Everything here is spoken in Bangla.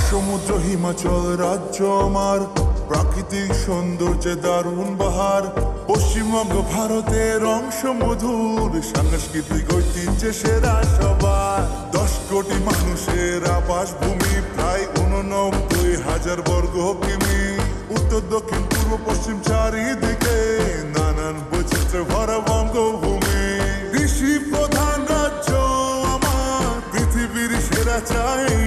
সমুদ্র হিমাচল রাজ্য আমার, প্রাকৃতিক সৌন্দর্যে দারুণ বাহার। পশ্চিমবঙ্গ ভারতের অংশ মধুর, সাংস্কৃতিক ঐতিহ্যে সেরা সবার। 10 কোটি মানুষের আবাস ভূমি, প্রায় 89,000 বর্গ কিমি। উত্তর দক্ষিণ পূর্ব পশ্চিম চারিদিকে নানান বৈচিত্র্যে ভরা বঙ্গভূমি। কৃষি প্রধান রাজ্য আমার, পৃথিবীর সেরা চাই